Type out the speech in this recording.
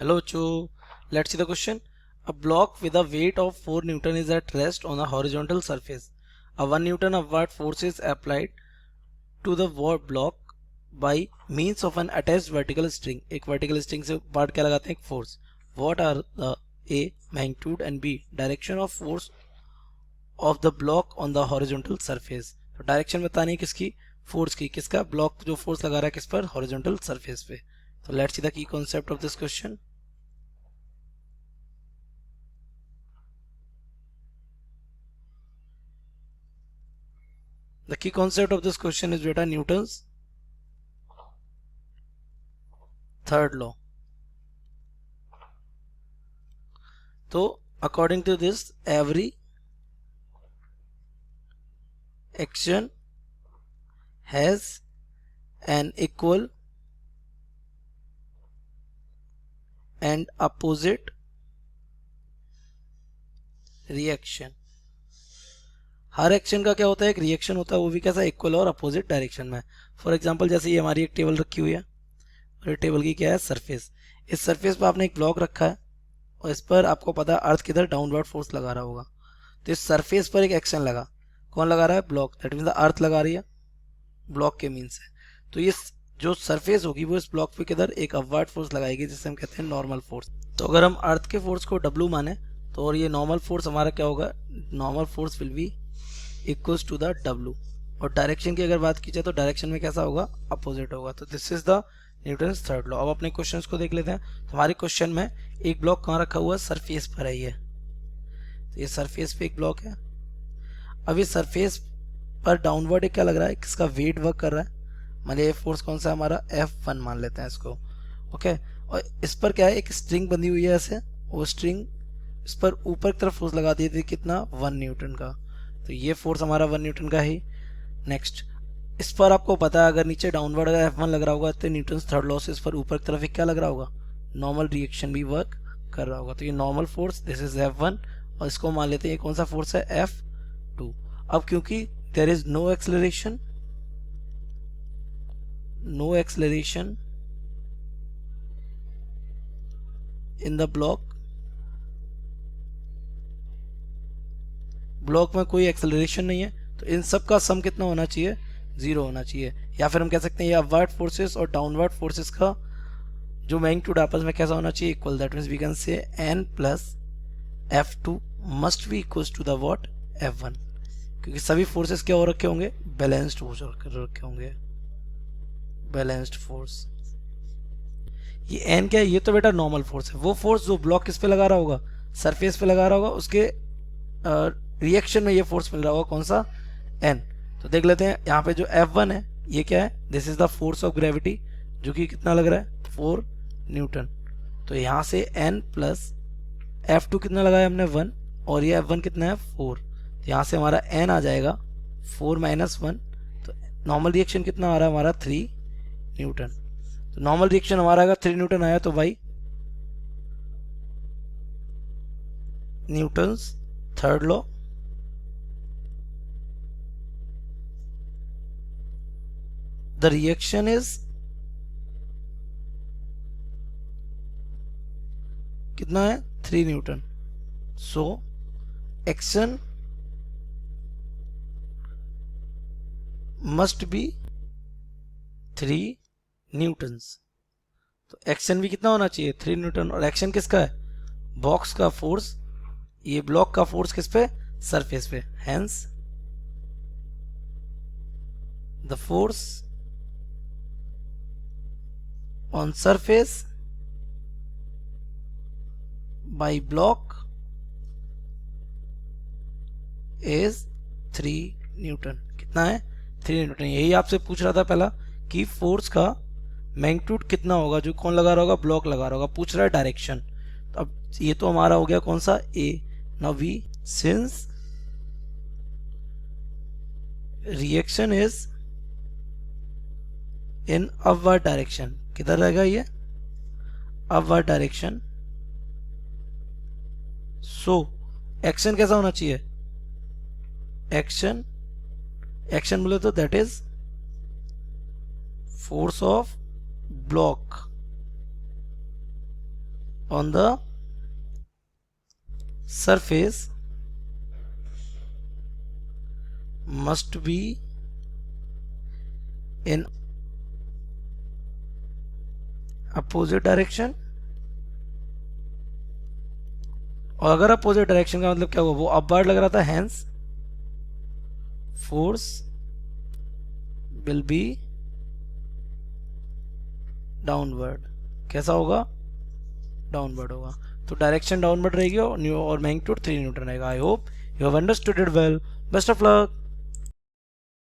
Hello, Chu. Let's see the question. A block with a weight of 4 Newton is at rest on a horizontal surface. A 1 Newton upward force is applied to the block by means of an attached vertical string. एक vertical string से part क्या लगाते हैं? एक force. What are the A magnitude and B direction of force of the block on the horizontal surface? तो direction बतानी है किसकी? फोर्स की. किसका? ब्लॉक जो फोर्स लगा रहा है किस पर? हॉरिजॉन्टल सरफेस पे. तो let's see the key concept of this question. The key concept of this question is beta Newton's third law. So according to this, every action has an equal and opposite reaction. Her action का क्या होता है? एक reaction होता है, वो भी कैसा? इक्वल और अपोजिट डायरेक्शन में. फॉर एग्जांपल जैसे ये हमारी एक टेबल रखी हुई है और ये टेबल की क्या है? सरफेस. इस सरफेस पर आपने एक ब्लॉक रखा है और इस पर आपको पता है अर्थ किधर डाउनवर्ड फोर्स लगा रहा होगा. तो इस सरफेस पर एक एक्शन लगा. कौन लगा रहा है? Block. That means the earth लगा रही है ब्लॉक के मीन से. तो ये जो सरफेस होगी वो इस ब्लॉक पे किधर? एक अपवर्ड फोर्स लगाएगी जिसे हम कहते हैं नॉर्मल फोर्स. तो अगर हम अर्थ के फोर्स को W माने तो और ये नॉर्मल फोर्स हमारा क्या होगा? Normal force will be equals to the W. और डायरेक्शन की अगर बात की जाए तो डायरेक्शन में कैसा होगा? अपोजिट होगा. तो this is the Newton's third law. अब अपने क्वेश्चंस को देख लेते हैं. तो हमारे क्वेश्चन में एक ब्लॉक कहाँ रखा हुआ है? सरफेस पर है ये. तो ये सरफेस पे एक ब्लॉक है. अब ये सरफेस पर डाउनवर्ड क्या लग रहा है? किसका वेट वर्क कर रहा है? मान लिया फोर्स कौन सा है हमारा? F1 मान लेते हैं इसको. ओके. और इस पर क्या है? एक स्ट्रिंग बंधी हुई है ऐसे. वो स्ट्रिंग इस पर ऊपर की तरफ फोर्स लगा दी थी. कितना? 1 न्यूटन का. तो ये फोर्स हमारा 1 न्यूटन का ही. नेक्स्ट, इस पर आपको पता है अगर नीचे डाउनवर्ड अगर F1 लग रहा होगा तो न्यूटन थर्ड लॉ से इस पर ऊपर की तरफ क्या लग रहा होगा? नॉर्मल रिएक्शन भी वर्क कर रहा होगा. तो ये normal force, this is F1. और इसको मान लेते हैं ये कौन सा फोर्स है? F2. अब क्योंकि there is no acceleration in the block में कोई एक्सेलरेशन नहीं है, तो इन सब का सम कितना होना चाहिए? 0 होना चाहिए. या फिर हम कह सकते हैं ये अपवर्ड फोर्सेस और डाउनवर्ड फोर्सेस का जो मैग्नीट्यूड आपस में कैसा होना चाहिए? Equal. That means we can say n plus F2 must be equal to the what? F1. क्योंकि सभी फोर्सेस क्या हो रखे होंगे? बैलेंस्ड हो रखे होंगे. Balanced force. ये n क्या है? ये तो बेटा नॉर्मल फोर्स है. वो फोर्स जो ब्लॉक किस पे लगा रहा होगा? सरफेस पे लगा रहा होगा. उसके रिएक्शन में ये फोर्स मिल रहा होगा कौन सा? n. तो देख लेते हैं यहाँ पे जो F1 है ये क्या है? This is the force of gravity जो कि कितना लग रहा है? 4 न्यूटन. तो यहाँ से n प्लस F2 कितना लगाया हमने? 1. और ये F1 कितना है? 4. तो यहाँ से हमारा n आ जाएगा 4 माइनस 1. तो नॉर्मल रिएक्शन कितना आ रहा है हमारा? 3 न्यूटन. तो नॉर्मल रिएक्शन हमारा अगर 3 न्यूटन आया तो भाई Newton's third law the reaction is कितना है? 3 Newton. So action must be 3 Newton's. तो एक्शन भी कितना होना चाहिए? 3 न्यूटन. और एक्शन किसका है? बॉक्स का फोर्स. ये ब्लॉक का फोर्स किस पे? सरफेस पे. Hence the force on surface by block is 3 Newton. कितना है? 3 न्यूटन. यही आपसे पूछ रहा था पहला कि फोर्स का मैग्नीट्यूड कितना होगा जो कौन लगा रहा होगा? ब्लॉक लगा रहा होगा. पूछ रहा है डायरेक्शन. तो अब ये तो हमारा हो गया कौन सा? A. Now we since reaction is in upward direction. किधर रहेगा ये? Upward direction. सो एक्शन कैसा होना चाहिए? एक्शन बोले तो that is force of block on the surface must be in opposite direction। और अगर अपोजिट डायरेक्शन का मतलब क्या हुआ, वो अपवर्ड लग रहा था, hence force will be downward. कैसा होगा, डाउनवर्ड होगा। तो डायरेक्शन डाउनवर्ड रहेगी और मैग्नीट्यूड 3 न्यूटन रहेगा। I hope you have understood it well. Best of luck.